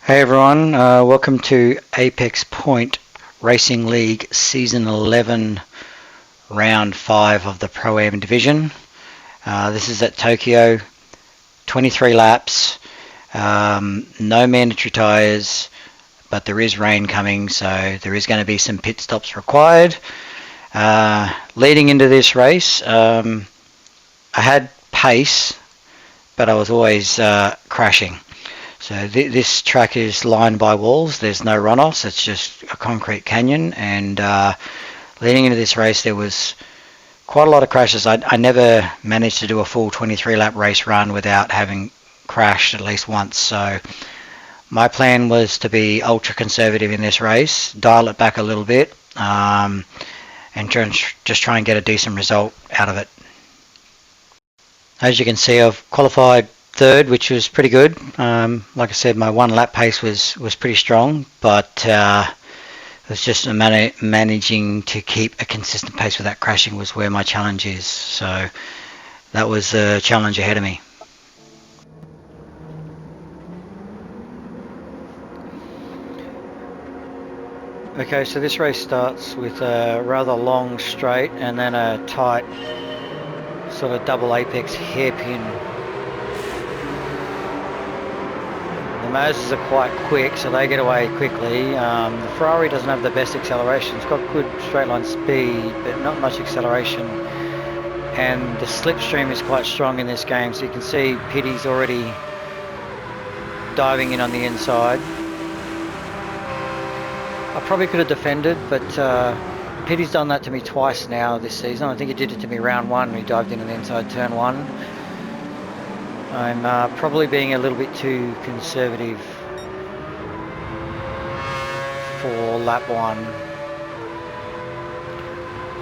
Hey everyone, welcome to Apex Point Racing League Season 11, Round 5 of the ProAm division. This is at Tokyo, 23 laps, no mandatory tyres, but there is rain coming, so there is going to be some pit stops required. Leading into this race, I had pace, but I was always crashing. So this track is lined by walls. There's no runoffs. It's just a concrete canyon. And leading into this race, there was quite a lot of crashes. I never managed to do a full 23-lap race run without having crashed at least once. So my plan was to be ultra conservative in this race, dial it back a little bit, and just try and get a decent result out of it. As you can see, I've qualified third, which was pretty good. Like I said, my one lap pace was pretty strong, but it was just managing to keep a consistent pace without crashing was where my challenge is. So that was the challenge ahead of me. Okay, so this race starts with a rather long straight and then a tight sort of double apex hairpin. The Mazdas are quite quick, so they get away quickly. The Ferrari doesn't have the best acceleration. It's got good straight line speed, but not much acceleration. And the slipstream is quite strong in this game, so you can see Pitty's already diving in on the inside. I probably could have defended, but Pitty's done that to me twice now this season. I think he did it to me round one when he dived in on the inside turn one. I'm probably being a little bit too conservative for lap one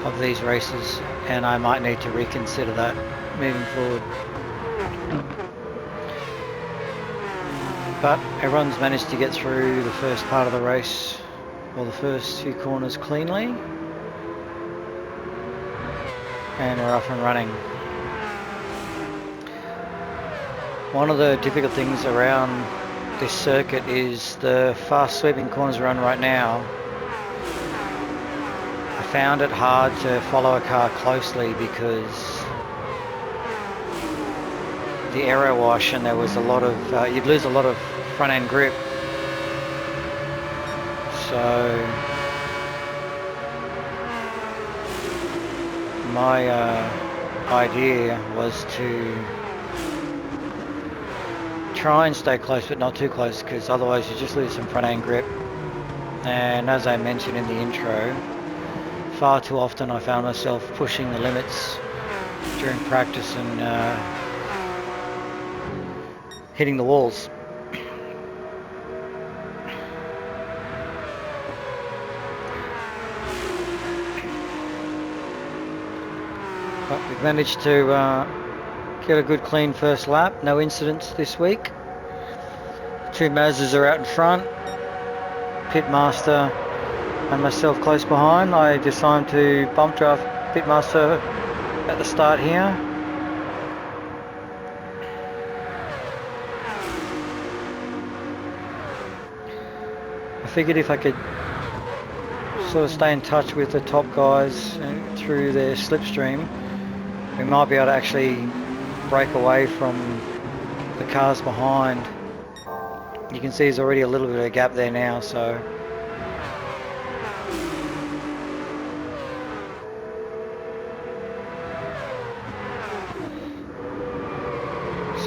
of these races, and I might need to reconsider that moving forward. But everyone's managed to get through the first part of the race, or the first few corners, cleanly, and we're off and running. One of the difficult things around this circuit is the fast sweeping corners we're on right now. I found it hard to follow a car closely because the aero wash, and there was a lot of, you'd lose a lot of front end grip. So my idea was to try and stay close, but not too close, because otherwise you just lose some front end grip. And as I mentioned in the intro, far too often I found myself pushing the limits during practice and hitting the walls. But we've managed to get a good clean first lap, no incidents this week. Two Mazdas are out in front, Pitmaster and myself close behind. I decided to bump draft Pitmaster at the start here. I figured if I could sort of stay in touch with the top guys through their slipstream, we might be able to actually break away from the cars behind. You can see there's already a little bit of a gap there now, so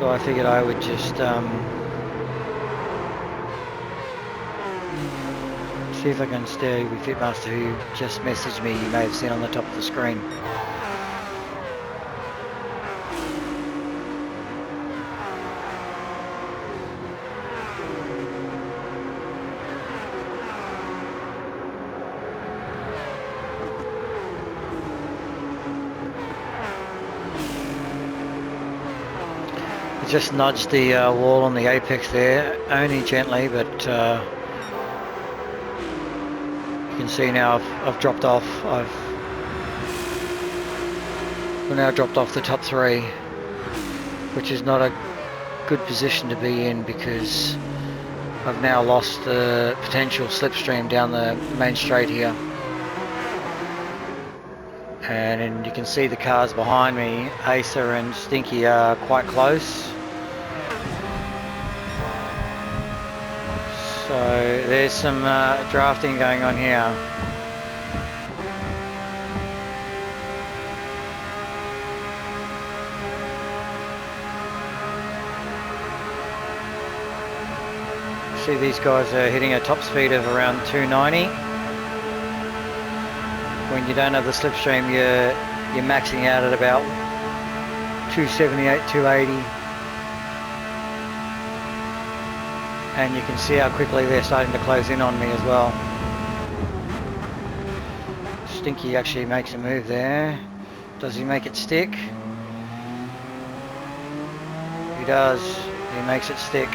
I figured I would just see if I can stay with Pitmaster, who just messaged me, you may have seen on the top of the screen. Just nudged the wall on the apex there, only gently, but you can see now I've dropped off. We've now dropped off the top three, which is not a good position to be in, because I've now lost the potential slipstream down the main straight here. And you can see the cars behind me, Acer and Stinky, are quite close. So there's some drafting going on here. See, these guys are hitting a top speed of around 290. When you don't have the slipstream, you're maxing out at about 278, 280. And you can see how quickly they're starting to close in on me as well. Stinky actually makes a move there. Does he make it stick? He does. He makes it stick.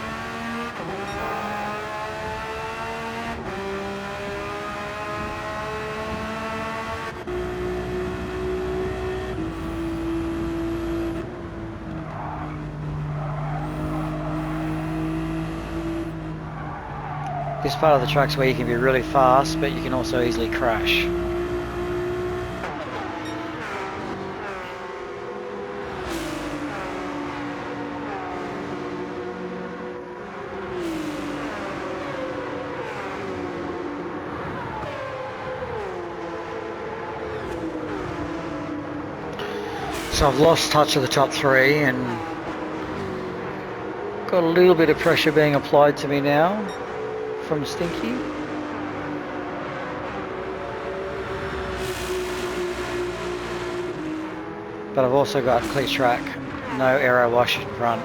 This part of the track's where you can be really fast, but you can also easily crash. So I've lost touch of the top three and got a little bit of pressure being applied to me now from Stinky. But I've also got clear track, no aero wash in front.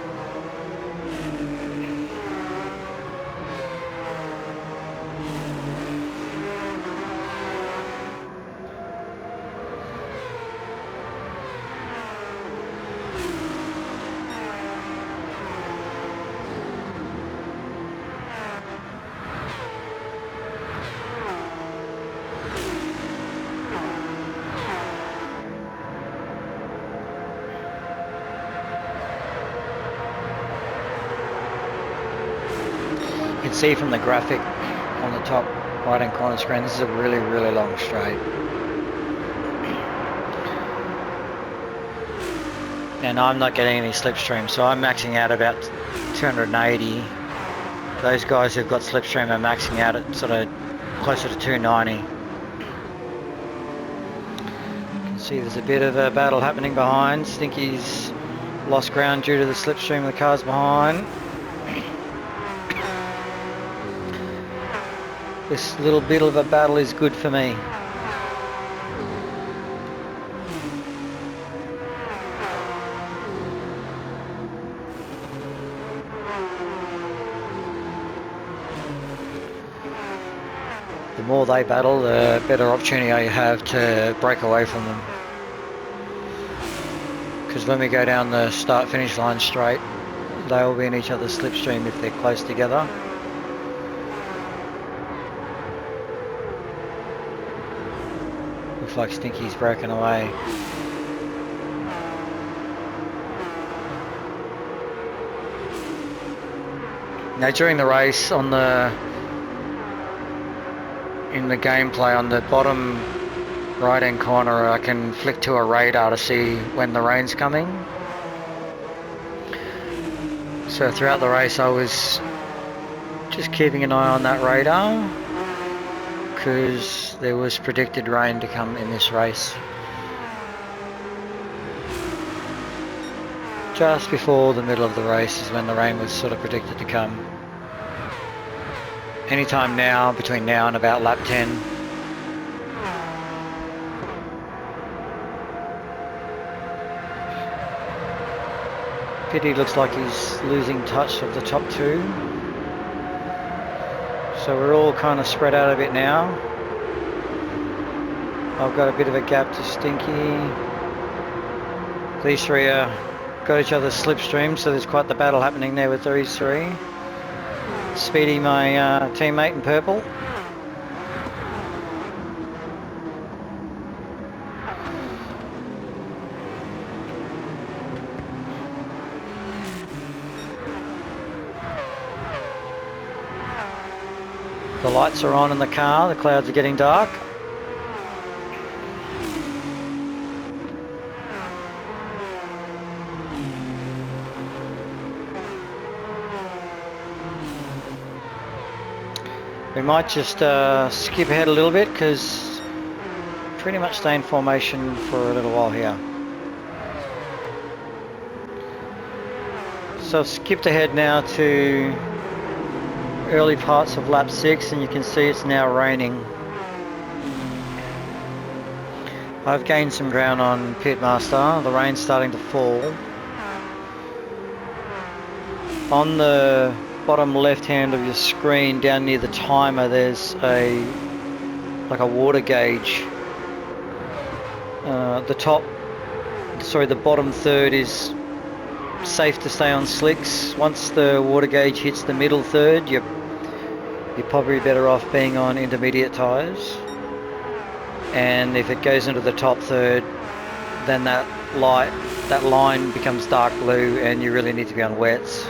You can see from the graphic on the top right hand corner screen, this is a really, really long straight. And I'm not getting any slipstream, so I'm maxing out about 280. Those guys who've got slipstream are maxing out at sort of closer to 290. You can see there's a bit of a battle happening behind. Stinky's lost ground due to the slipstream of the cars behind. This little bit of a battle is good for me. The more they battle, the better opportunity I have to break away from them. Because when we go down the start-finish line straight, they will be in each other's slipstream if they're close together. Looks like Stinky's broken away. Now during the race, in the gameplay on the bottom right hand corner, I can flick to a radar to see when the rain's coming. So throughout the race I was just keeping an eye on that radar, because there was predicted rain to come in this race. Just before the middle of the race is when the rain was sort of predicted to come. Anytime now, between now and about lap 10. Pity looks like he's losing touch of the top two. So we're all kind of spread out a bit now. I've got a bit of a gap to Stinky. These three are got each other's slipstream, so there's quite the battle happening there with these three. Speedy, my teammate in purple. The lights are on in the car, the clouds are getting dark. We might just skip ahead a little bit because pretty much stay in formation for a little while here. So I've skipped ahead now to early parts of lap 6 and you can see it's now raining. I've gained some ground on Pitmaster, the rain's starting to fall. On the bottom left hand of your screen down near the timer there's a water gauge. The bottom third is safe to stay on slicks. Once the water gauge hits the middle third you're probably better off being on intermediate tyres, and if it goes into the top third then that line becomes dark blue and you really need to be on wets.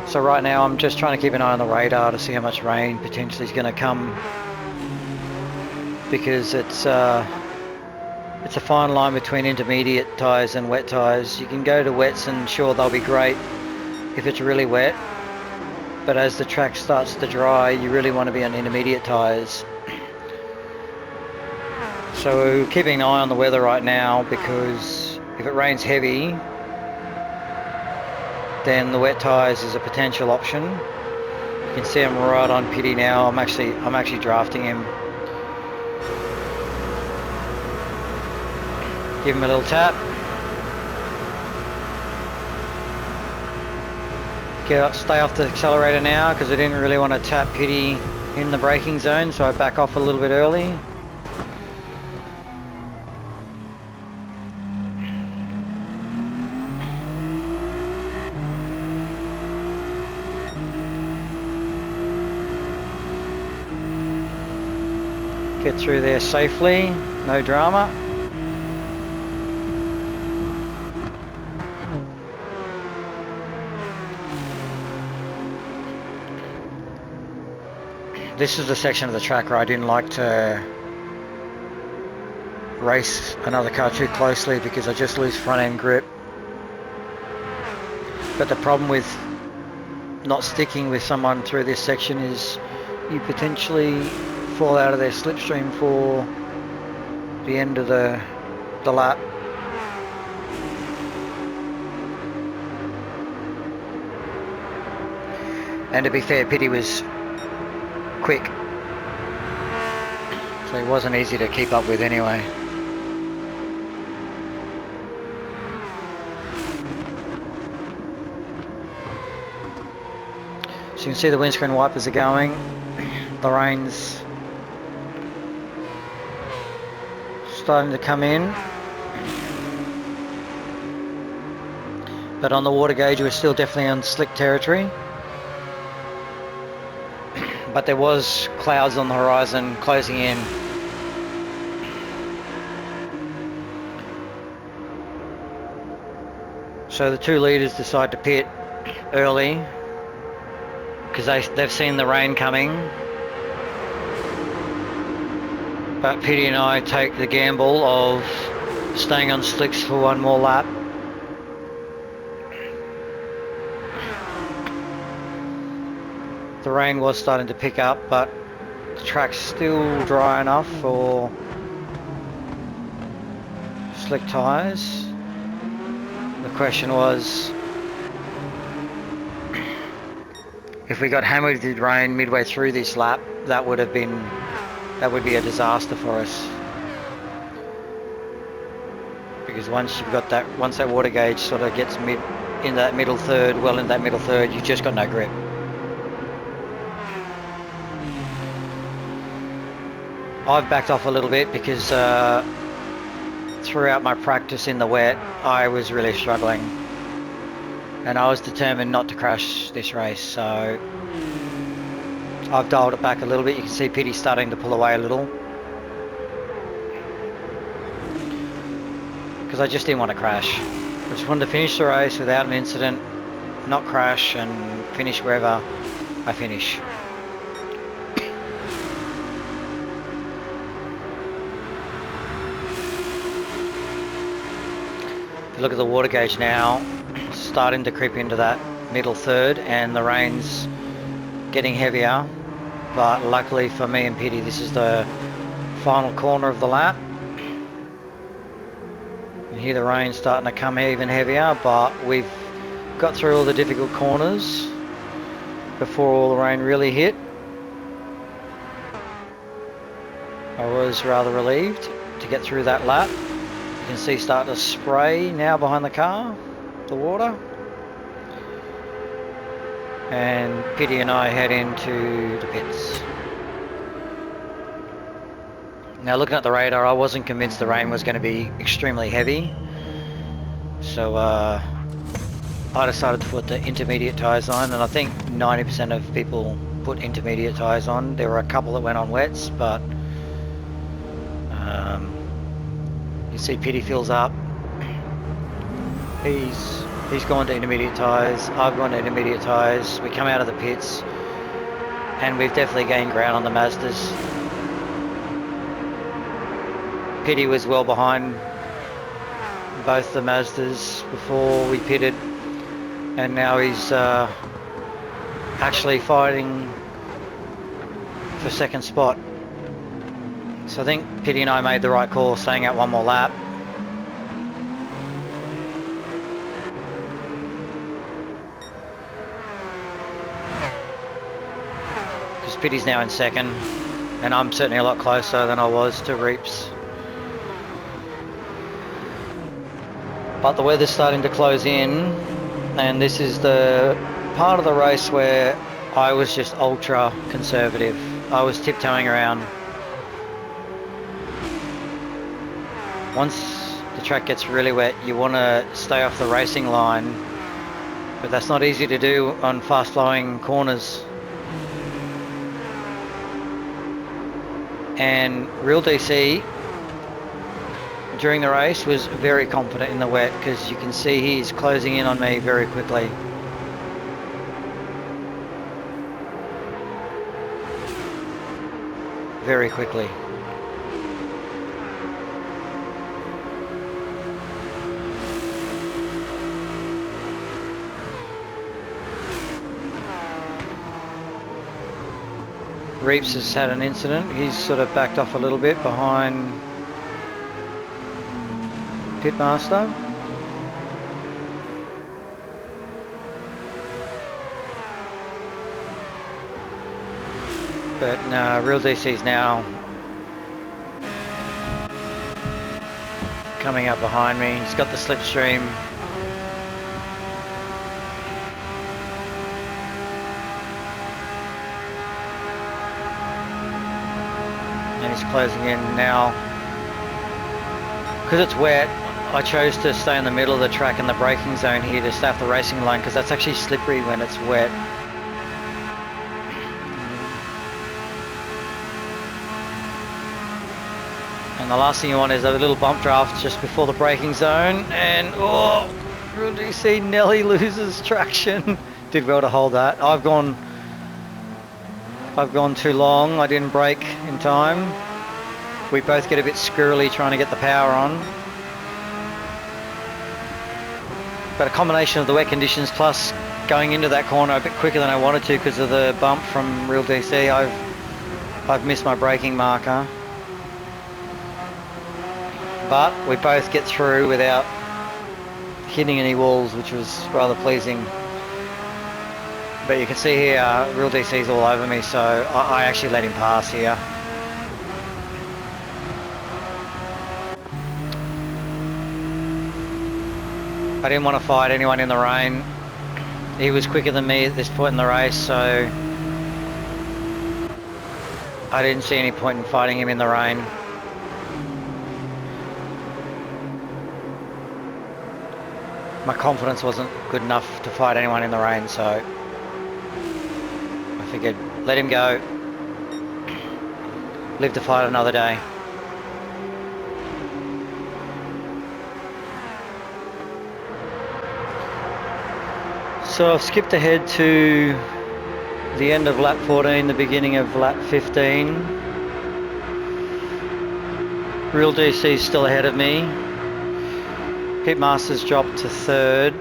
So right now I'm just trying to keep an eye on the radar to see how much rain potentially is going to come, because it's a fine line between intermediate tyres and wet tyres. You can go to wets and sure they'll be great if it's really wet, but as the track starts to dry you really want to be on intermediate tyres. So keeping an eye on the weather right now, because if it rains heavy then the wet tyres is a potential option. You can see I'm right on Pity now. I'm actually drafting him. Give him a little tap. Stay off the accelerator now because I didn't really want to tap Pity in the braking zone, so I back off a little bit early. Get through there safely, no drama. This is the section of the track where I didn't like to race another car too closely because I just lose front end grip. But the problem with not sticking with someone through this section is you potentially fall out of their slipstream for the end of the lap. And to be fair, Pity was quick, so he wasn't easy to keep up with anyway. So you can see the windscreen wipers are going, the rain's starting to come in, but on the water gauge we're still definitely on slick territory. But there was clouds on the horizon closing in. So the two leaders decide to pit early because they've seen the rain coming. But Pity and I take the gamble of staying on slicks for one more lap. The rain was starting to pick up, but the track's still dry enough for slick tyres. The question was, if we got hammered with rain midway through this lap, that would be a disaster for us. Because once that water gauge sort of gets in that middle third, you've just got no grip. I've backed off a little bit because throughout my practice in the wet I was really struggling and I was determined not to crash this race, so I've dialed it back a little bit. You can see Pity starting to pull away a little because I just didn't want to crash. I just wanted to finish the race without an incident not crash and finish wherever I finish. If you look at the water gauge now, it's starting to creep into that middle third, and the rain's getting heavier, but luckily for me and Pity, this is the final corner of the lap. You hear the rain starting to come even heavier, but we've got through all the difficult corners before all the rain really hit. I was rather relieved to get through that lap. You can see start to spray now behind the car, the water. And Pity and I head into the pits. Now looking at the radar, I wasn't convinced the rain was going to be extremely heavy. So I decided to put the intermediate tyres on, and I think 90% of people put intermediate tyres on. There were a couple that went on wets, but you see Pity fills up. He's gone to intermediate tyres, I've gone to intermediate tyres. We come out of the pits and we've definitely gained ground on the Mazdas. Pity was well behind both the Mazdas before we pitted, and now he's actually fighting for second spot. So I think Pity and I made the right call staying out one more lap. Because Pity's now in second, and I'm certainly a lot closer than I was to Reeps. But the weather's starting to close in, and this is the part of the race where I was just ultra conservative. I was tiptoeing around. Once the track gets really wet, you want to stay off the racing line, but that's not easy to do on fast flowing corners. And Real DC during the race was very confident in the wet, because you can see he's closing in on me very quickly. Very quickly. Reeps has had an incident. He's sort of backed off a little bit behind Pitmaster. But no, Real DC's now coming up behind me. He's got the slipstream. And he's closing in now. Because it's wet, I chose to stay in the middle of the track in the braking zone here to stay off the racing line, because that's actually slippery when it's wet. And the last thing you want is a little bump draft just before the braking zone, and oh, Real DC nearly loses traction. Did well to hold that. I've gone too long. I didn't brake in time. We both get a bit squirrely trying to get the power on. But a combination of the wet conditions plus going into that corner a bit quicker than I wanted to because of the bump from Real DC, I've missed my braking marker. But we both get through without hitting any walls, which was rather pleasing. But you can see here, Real DC's all over me, so I actually let him pass here. I didn't want to fight anyone in the rain. He was quicker than me at this point in the race, so I didn't see any point in fighting him in the rain. My confidence wasn't good enough to fight anyone in the rain, so I figured let him go, live to fight another day. So I've skipped ahead to the end of lap 14, the beginning of lap 15. Real DC's still ahead of me. Pitmaster's dropped to third.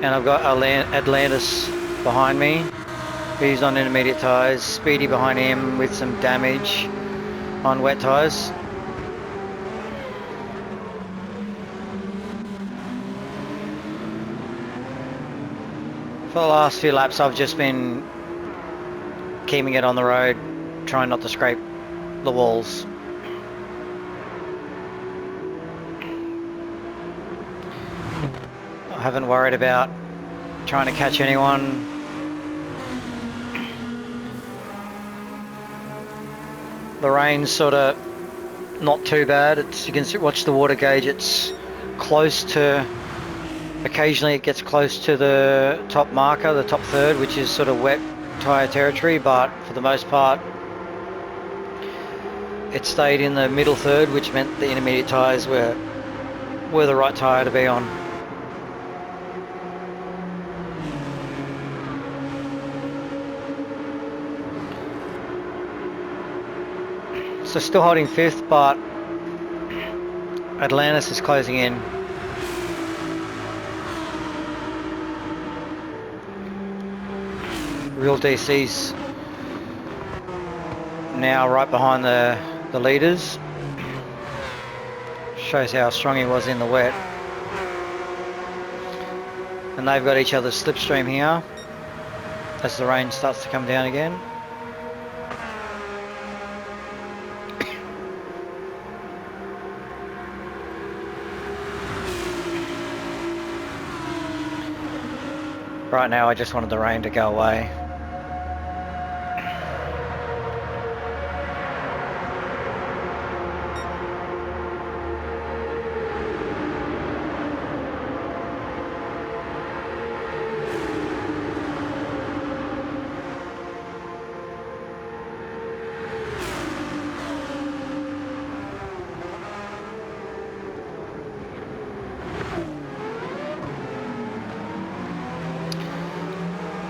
And I've got Atlantis behind me. He's on intermediate tyres. Speedy behind him with some damage on wet tyres. For the last few laps I've just been keeping it on the road, trying not to scrape the walls. I haven't worried about trying to catch anyone. The rain's sort of not too bad. You can watch the water gauge, it's close to, occasionally it gets close to the top marker, the top third, which is sort of wet tyre territory, but for the most part it stayed in the middle third, which meant the intermediate tyres were the right tyre to be on. So still holding fifth, but Atlantis is closing in. Real DC's now right behind the leaders. Shows how strong he was in the wet. And they've got each other's slipstream here as the rain starts to come down again. Right now I just wanted the rain to go away.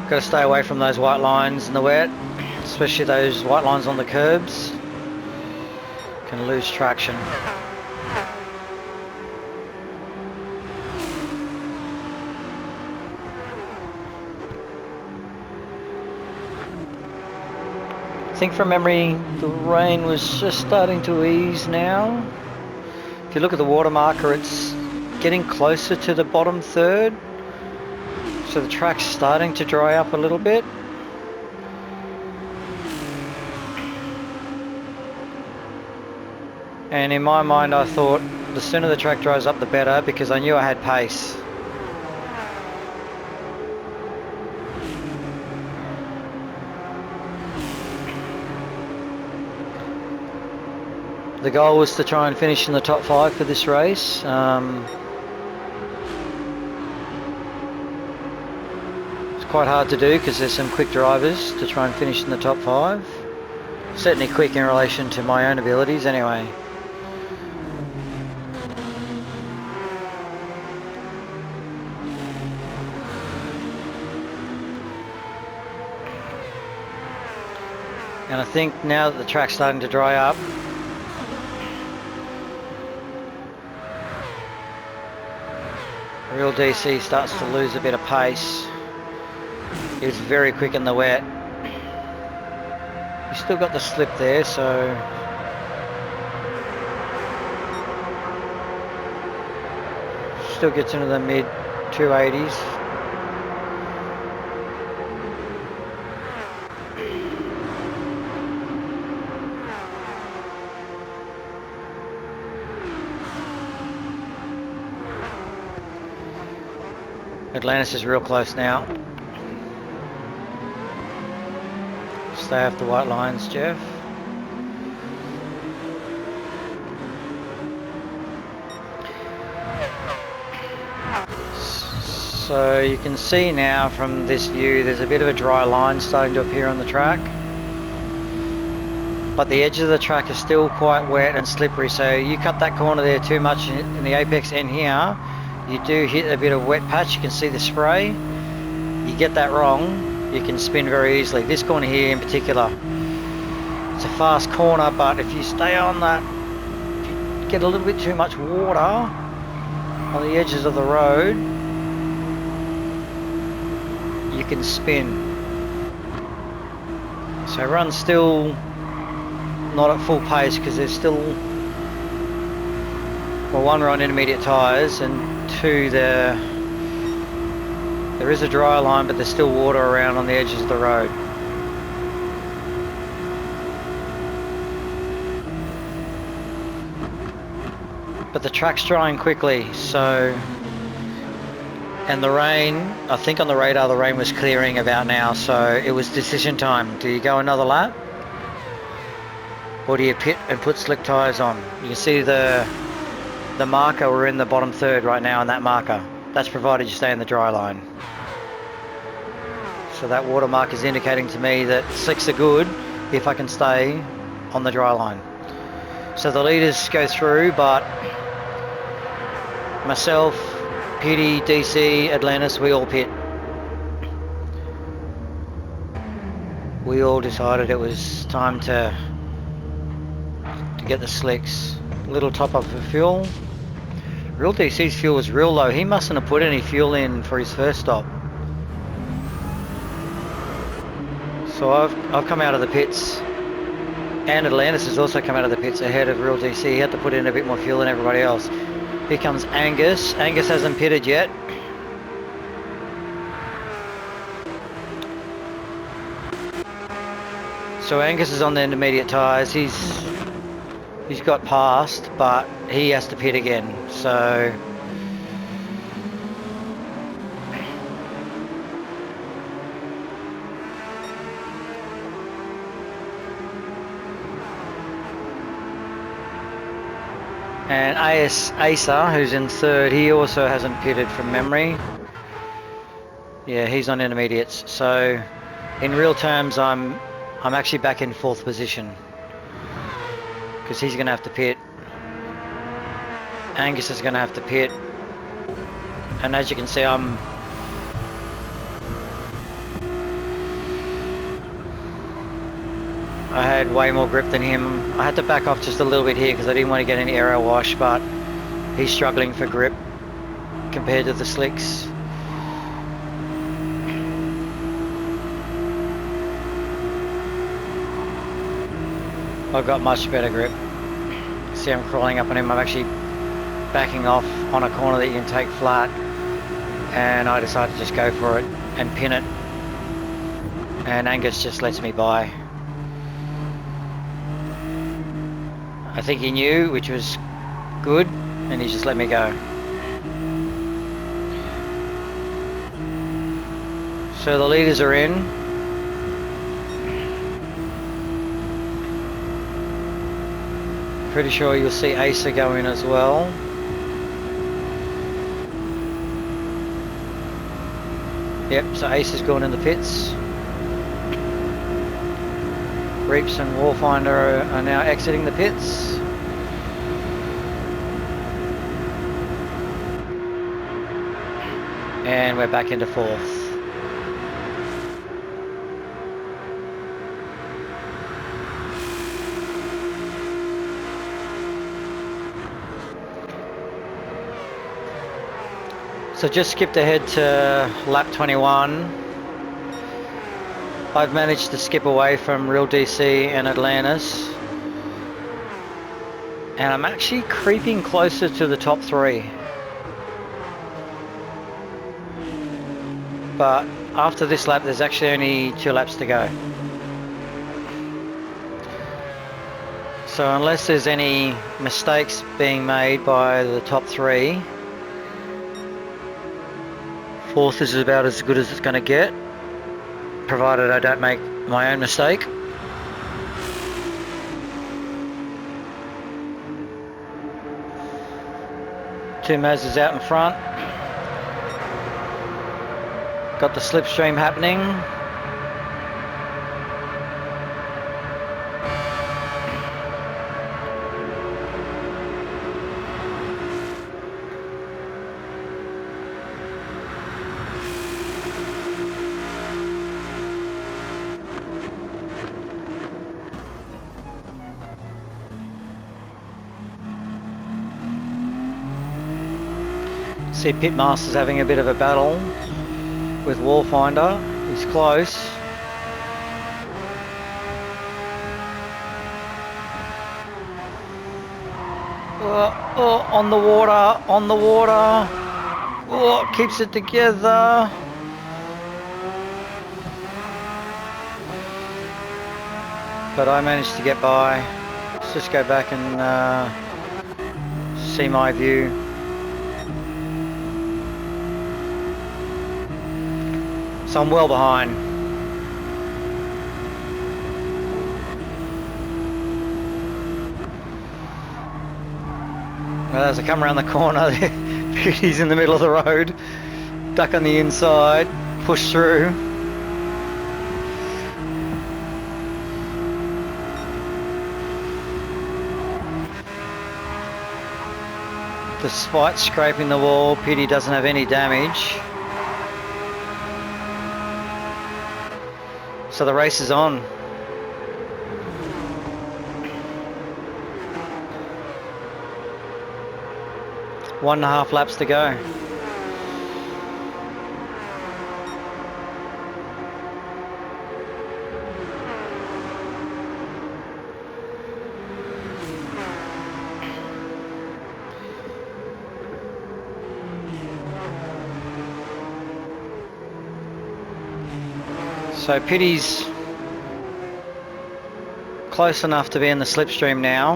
Got to stay away from those white lines in the wet, especially those white lines on the curbs. Can lose traction. I think from memory the rain was just starting to ease now. If you look at the water marker, it's getting closer to the bottom third. So the track's starting to dry up a little bit. And in my mind I thought the sooner the track dries up the better, because I knew I had pace. The goal was to try and finish in the top 5 for this race. Quite hard to do because there's some quick drivers to try and finish in the top 5. Certainly quick in relation to my own abilities anyway. And I think now that the track's starting to dry up, Real DC starts to lose a bit of pace. He was very quick in the wet. He's still got the slip there, so still gets into the mid 280s. Atlantis is real close now. Stay off the white lines, Jeff. So you can see now from this view there's a bit of a dry line starting to appear on the track. But the edge of the track is still quite wet and slippery, so you cut that corner there too much in the apex end here, you do hit a bit of wet patch. You can see the spray. You get that wrong, you can spin very easily. This corner here in particular, it's a fast corner, but if you stay on that, if you get a little bit too much water on the edges of the road, you can spin. So run still not at full pace because there's still, well, one, we're on intermediate tyres, and two, there is a dry line, but there's still water around on the edges of the road. But the track's drying quickly, so, and the rain, I think on the radar the rain was clearing about now, so it was decision time. Do you go another lap? Or do you pit and put slick tyres on? You can see the marker, we're in the bottom third right now in that marker. That's provided you stay in the dry line. So that watermark is indicating to me that slicks are good if I can stay on the dry line. So the leaders go through, but myself, Petey, DC, Atlantis, we all pit. We all decided it was time to get the slicks. Little top up of fuel. Real DC's fuel was real low. He mustn't have put any fuel in for his first stop. So I've come out of the pits, and Atlantis has also come out of the pits ahead of Real DC. He had to put in a bit more fuel than everybody else. Here comes Angus. Angus hasn't pitted yet. So Angus is on the intermediate tyres. He's got past, but he has to pit again. So and Asa, who's in third, he also hasn't pitted from memory. Yeah, he's on intermediates. So in real terms, I'm actually back in fourth position because he's going to have to pit. Angus is going to have to pit, and as you can see, I had way more grip than him. I had to back off just a little bit here because I didn't want to get any aero wash, but he's struggling for grip compared to the slicks. I've got much better grip. See, I'm crawling up on him. I'm actually backing off on a corner that you can take flat, and I decided to just go for it and pin it, and Angus just lets me by. I think he knew, which was good, and he just let me go. So the leaders are in. Pretty sure you'll see Asa go in as well. Yep, so Asa's gone in the pits. Reaps and Warfinder are now exiting the pits. And we're back into fourth. So just skipped ahead to lap 21. I've managed to skip away from Real DC and Atlantis, and I'm actually creeping closer to the top three. But after this lap, there's actually only 2 laps to go. So unless there's any mistakes being made by the top 3, fourth is about as good as it's going to get, provided I don't make my own mistake. Two Mazdas out in front. Got the slipstream happening. See Pitmaster's having a bit of a battle with Wallfinder. He's close. Oh, on the water, on the water. Oh, keeps it together. But I managed to get by. Let's just go back and see my view. So I'm well behind. Well, as I come around the corner, he's in the middle of the road. Duck on the inside, push through. Despite scraping the wall, Pity doesn't have any damage. So the race is on. One and a half laps to go. So Pity's close enough to be in the slipstream now.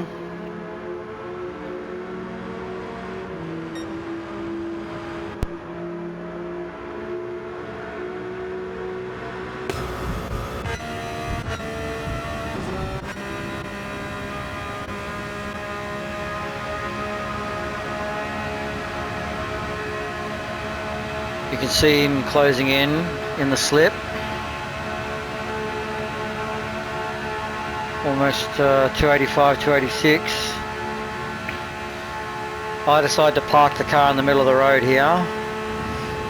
You can see him closing in the slip. Almost 285, 286. I decide to park the car in the middle of the road here.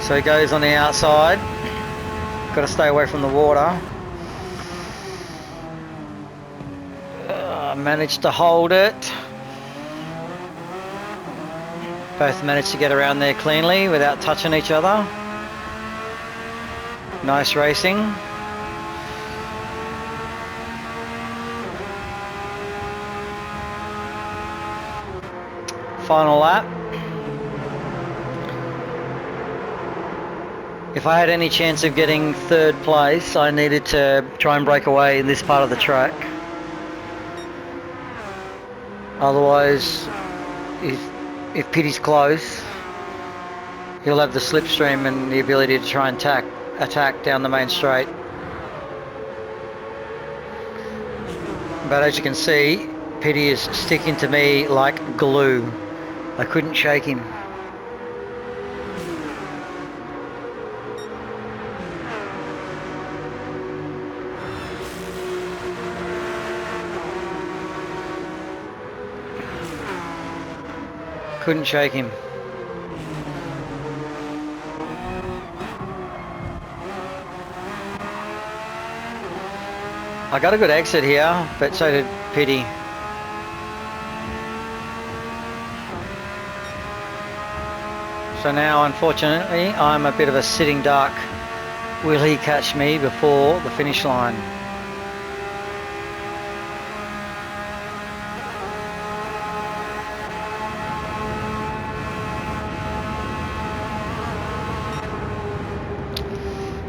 So he goes on the outside. Got to stay away from the water. Managed to hold it. Both managed to get around there cleanly without touching each other. Nice racing. Final lap. If I had any chance of getting third place, I needed to try and break away in this part of the track. Otherwise, if Pity's close, he'll have the slipstream and the ability to try and attack down the main straight. But as you can see, Pity is sticking to me like glue. I couldn't shake him. Couldn't shake him. I got a good exit here, but so did Pity. So now, unfortunately, I'm a bit of a sitting duck. Will he catch me before the finish line?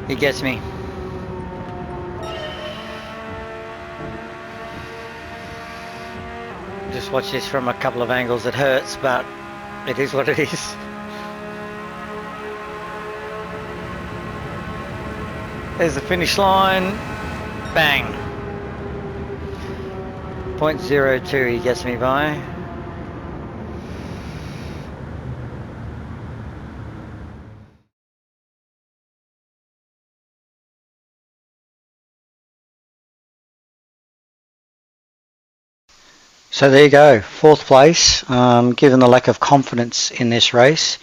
He gets me. Just watch this from a couple of angles. It hurts, but it is what it is. There's the finish line. Bang. 0.02 he gets me by. So there you go, fourth place. Given the lack of confidence in this race,